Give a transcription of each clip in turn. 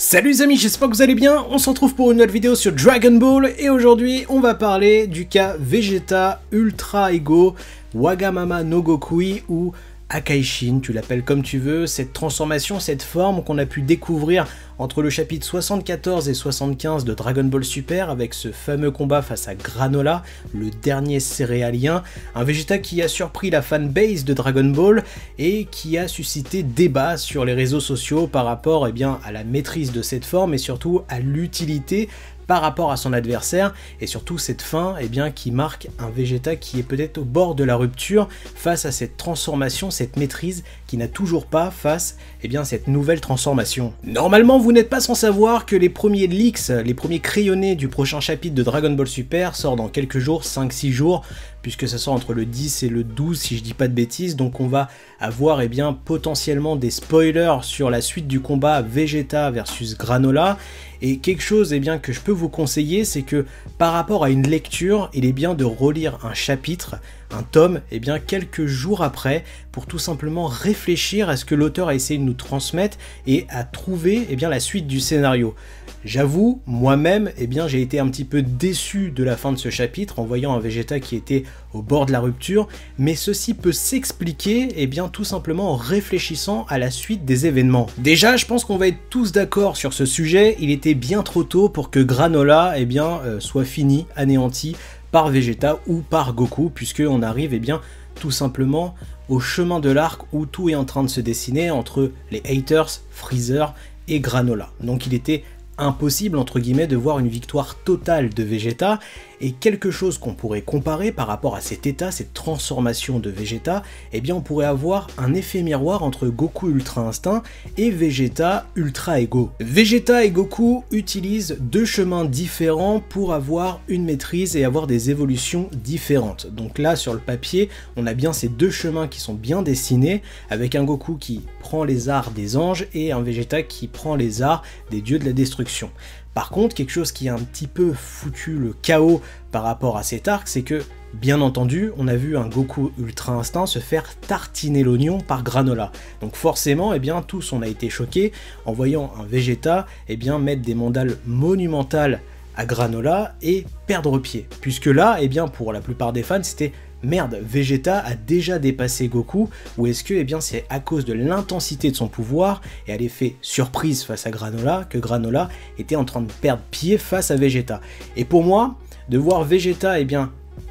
Salut les amis, j'espère que vous allez bien, on se retrouve pour une nouvelle vidéo sur Dragon Ball et aujourd'hui on va parler du cas Vegeta Ultra Ego Wagamama no Gokui ou Akaishin, tu l'appelles comme tu veux, cette transformation, cette forme qu'on a pu découvrir entre le chapitre 74 et 75 de Dragon Ball Super avec ce fameux combat face à Granola, le dernier céréalien, un Vegeta qui a surpris la fanbase de Dragon Ball et qui a suscité débat sur les réseaux sociaux par rapport à la maîtrise de cette forme et surtout à l'utilité par rapport à son adversaire, et surtout cette fin qui marque un Vegeta qui est peut-être au bord de la rupture face à cette transformation, cette maîtrise qui n'a toujours pas face à cette nouvelle transformation. Normalement vous n'êtes pas sans savoir que les premiers leaks, les premiers crayonnés du prochain chapitre de Dragon Ball Super sortent dans quelques jours, 5-6 jours, puisque ça sort entre le 10 et le 12 si je dis pas de bêtises, donc on va avoir potentiellement des spoilers sur la suite du combat Vegeta versus Granola. Et quelque chose que je peux vous conseiller, c'est que par rapport à une lecture, il est bien de relire un chapitre, un tome, quelques jours après, pour tout simplement réfléchir à ce que l'auteur a essayé de nous transmettre et à trouver la suite du scénario. J'avoue, moi-même, j'ai été un petit peu déçu de la fin de ce chapitre en voyant un Vegeta qui était au bord de la rupture, mais ceci peut s'expliquer tout simplement en réfléchissant à la suite des événements. Déjà, je pense qu'on va être tous d'accord sur ce sujet, il était bien trop tôt pour que Granola soit fini, anéanti par Vegeta ou par Goku, puisqu'on arrive tout simplement au chemin de l'arc où tout est en train de se dessiner entre les haters, Freezer et Granola. Donc il était impossible entre guillemets de voir une victoire totale de Vegeta, et quelque chose qu'on pourrait comparer par rapport à cet état, cette transformation de Vegeta, on pourrait avoir un effet miroir entre Goku Ultra Instinct et Vegeta Ultra Ego. Vegeta et Goku utilisent deux chemins différents pour avoir une maîtrise et avoir des évolutions différentes. Donc là sur le papier, on a bien ces deux chemins qui sont bien dessinés, avec un Goku qui prend les arts des anges et un Vegeta qui prend les arts des dieux de la destruction. Par contre, quelque chose qui a un petit peu foutu le chaos par rapport à cet arc, c'est que, bien entendu, on a vu un Goku Ultra Instinct se faire tartiner l'oignon par Granola. Donc forcément, tous on a été choqués en voyant un Vegeta mettre des mandales monumentales à Granola et perdre pied. Puisque là, pour la plupart des fans, c'était merde, Vegeta a déjà dépassé Goku, ou est-ce que c'est à cause de l'intensité de son pouvoir et à l'effet surprise face à Granola que Granola était en train de perdre pied face à Vegeta. Et pour moi, de voir Vegeta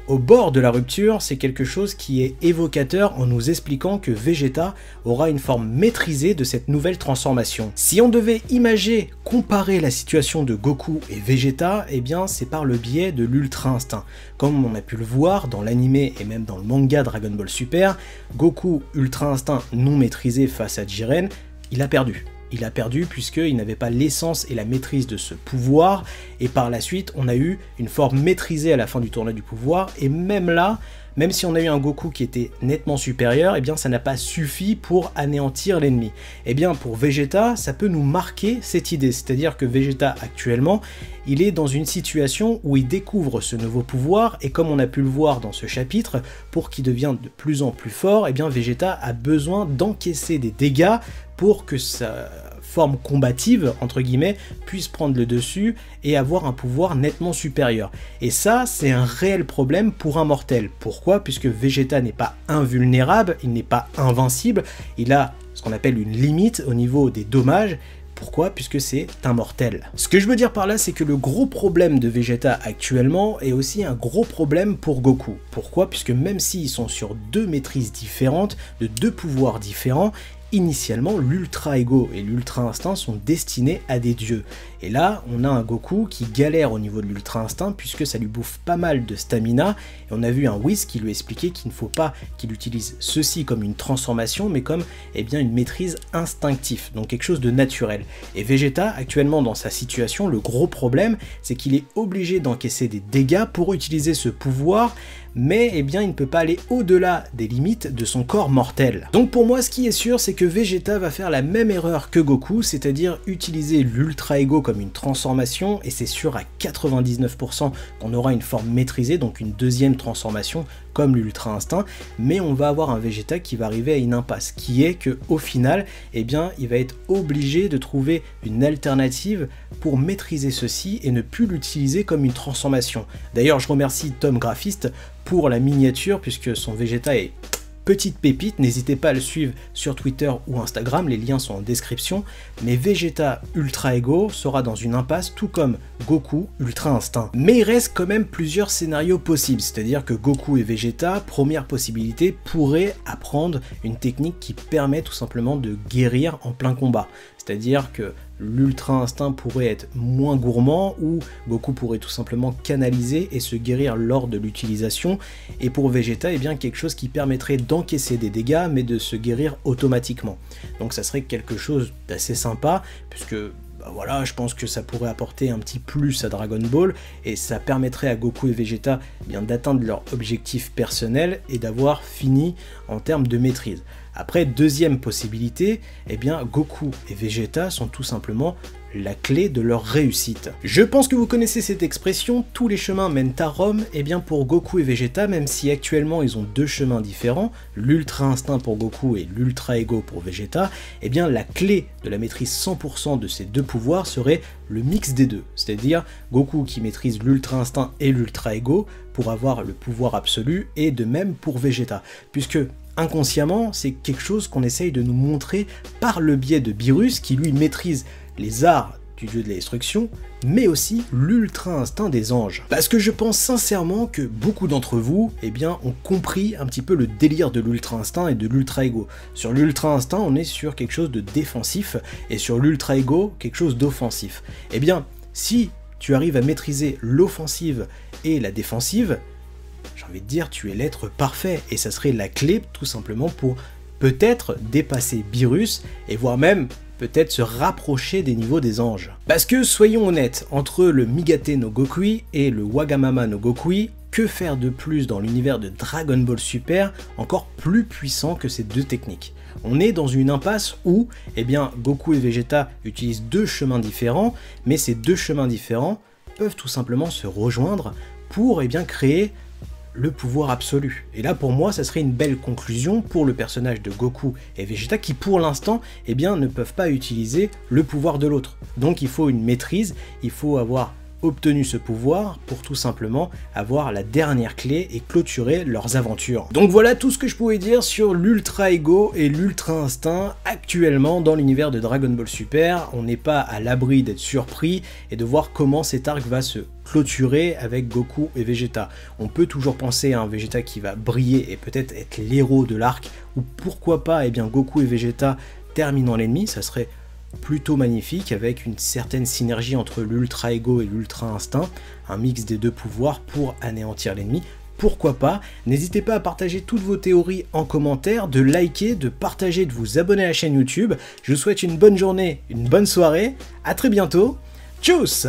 au bord de la rupture, c'est quelque chose qui est évocateur en nous expliquant que Vegeta aura une forme maîtrisée de cette nouvelle transformation. Si on devait imager, comparer la situation de Goku et Vegeta, c'est par le biais de l'Ultra Instinct. Comme on a pu le voir dans l'animé et même dans le manga Dragon Ball Super, Goku Ultra Instinct non maîtrisé face à Jiren, il a perdu. Il a perdu puisqu'il n'avait pas l'essence et la maîtrise de ce pouvoir, et par la suite on a eu une forme maîtrisée à la fin du tournoi du pouvoir, et même là, même si on a eu un Goku qui était nettement supérieur, ça n'a pas suffi pour anéantir l'ennemi. Pour Vegeta, ça peut nous marquer cette idée, c'est-à-dire que Vegeta actuellement, il est dans une situation où il découvre ce nouveau pouvoir, et comme on a pu le voir dans ce chapitre, pour qu'il devienne de plus en plus fort, Vegeta a besoin d'encaisser des dégâts pour que sa forme combative, entre guillemets, puisse prendre le dessus et avoir un pouvoir nettement supérieur. Et ça, c'est un réel problème pour un mortel. Pourquoi? Puisque Vegeta n'est pas invulnérable, il n'est pas invincible, il a ce qu'on appelle une limite au niveau des dommages. Pourquoi? Puisque c'est un mortel. Ce que je veux dire par là, c'est que le gros problème de Vegeta actuellement est aussi un gros problème pour Goku. Pourquoi? Puisque même s'ils sont sur deux maîtrises différentes, de deux pouvoirs différents, initialement, l'Ultra Ego et l'Ultra Instinct sont destinés à des dieux. Et là, on a un Goku qui galère au niveau de l'Ultra Instinct puisque ça lui bouffe pas mal de stamina. Et on a vu un Whis qui lui expliquait qu'il ne faut pas qu'il utilise ceci comme une transformation, mais comme une maîtrise instinctive, donc quelque chose de naturel. Et Vegeta, actuellement dans sa situation, le gros problème, c'est qu'il est obligé d'encaisser des dégâts pour utiliser ce pouvoir, mais il ne peut pas aller au-delà des limites de son corps mortel. Donc pour moi, ce qui est sûr, c'est que Vegeta va faire la même erreur que Goku, c'est-à-dire utiliser l'Ultra Ego comme une transformation, et c'est sûr à 99% qu'on aura une forme maîtrisée, donc une deuxième transformation comme l'Ultra Instinct, mais on va avoir un Vegeta qui va arriver à une impasse, qui est que au final, eh bien, il va être obligé de trouver une alternative pour maîtriser ceci et ne plus l'utiliser comme une transformation. D'ailleurs, je remercie Tom Graphiste pour la miniature, puisque son Vegeta est petite pépite, n'hésitez pas à le suivre sur Twitter ou Instagram, les liens sont en description, mais Vegeta Ultra Ego sera dans une impasse tout comme Goku Ultra Instinct. Mais il reste quand même plusieurs scénarios possibles, c'est-à-dire que Goku et Vegeta, première possibilité, pourraient apprendre une technique qui permet tout simplement de guérir en plein combat. C'est-à-dire que l'Ultra Instinct pourrait être moins gourmand, ou Goku pourrait tout simplement canaliser et se guérir lors de l'utilisation, et pour Vegeta, eh bien quelque chose qui permettrait d'encaisser des dégâts, mais de se guérir automatiquement. Donc ça serait quelque chose d'assez sympa, puisque voilà, je pense que ça pourrait apporter un petit plus à Dragon Ball, et ça permettrait à Goku et Vegeta d'atteindre leur objectif personnel et d'avoir fini en termes de maîtrise. Après, deuxième possibilité, eh bien Goku et Vegeta sont tout simplement la clé de leur réussite. Je pense que vous connaissez cette expression, tous les chemins mènent à Rome. Et bien pour Goku et Vegeta, même si actuellement ils ont deux chemins différents, l'Ultra Instinct pour Goku et l'Ultra Ego pour Vegeta, eh bien la clé de la maîtrise 100% de ces deux pouvoirs serait le mix des deux, c'est-à-dire Goku qui maîtrise l'Ultra Instinct et l'Ultra Ego pour avoir le pouvoir absolu, et de même pour Vegeta, puisque inconsciemment, c'est quelque chose qu'on essaye de nous montrer par le biais de Beerus, qui lui maîtrise les arts du dieu de la destruction, mais aussi l'Ultra Instinct des anges. Parce que je pense sincèrement que beaucoup d'entre vous, eh bien, ont compris un petit peu le délire de l'Ultra Instinct et de l'Ultra Ego. Sur l'Ultra Instinct, on est sur quelque chose de défensif, et sur l'Ultra Ego, quelque chose d'offensif. Eh bien, si tu arrives à maîtriser l'offensive et la défensive, j'ai envie de dire, tu es l'être parfait, et ça serait la clé tout simplement pour peut-être dépasser Beerus, et voire même peut-être se rapprocher des niveaux des anges. Parce que soyons honnêtes, entre le Migate no Gokui et le Wagamama no Gokui, que faire de plus dans l'univers de Dragon Ball Super encore plus puissant que ces deux techniques? On est dans une impasse où, eh bien, Goku et Vegeta utilisent deux chemins différents, mais ces deux chemins différents peuvent tout simplement se rejoindre pour, eh bien, créer le pouvoir absolu. Et là pour moi ça serait une belle conclusion pour le personnage de Goku et Vegeta qui pour l'instant eh bien ne peuvent pas utiliser le pouvoir de l'autre. Donc il faut une maîtrise, il faut avoir obtenu ce pouvoir pour tout simplement avoir la dernière clé et clôturer leurs aventures. Donc voilà tout ce que je pouvais dire sur l'Ultra Ego et l'Ultra Instinct actuellement dans l'univers de Dragon Ball Super. On n'est pas à l'abri d'être surpris et de voir comment cet arc va se clôturer avec Goku et Vegeta. On peut toujours penser à un Vegeta qui va briller et peut-être être l'héros de l'arc, ou pourquoi pas eh bien Goku et Vegeta terminant l'ennemi, ça serait plutôt magnifique, avec une certaine synergie entre l'Ultra Ego et l'Ultra Instinct, un mix des deux pouvoirs pour anéantir l'ennemi. Pourquoi pas? N'hésitez pas à partager toutes vos théories en commentaire, de liker, de partager, de vous abonner à la chaîne YouTube. Je vous souhaite une bonne journée, une bonne soirée, à très bientôt, tchuss!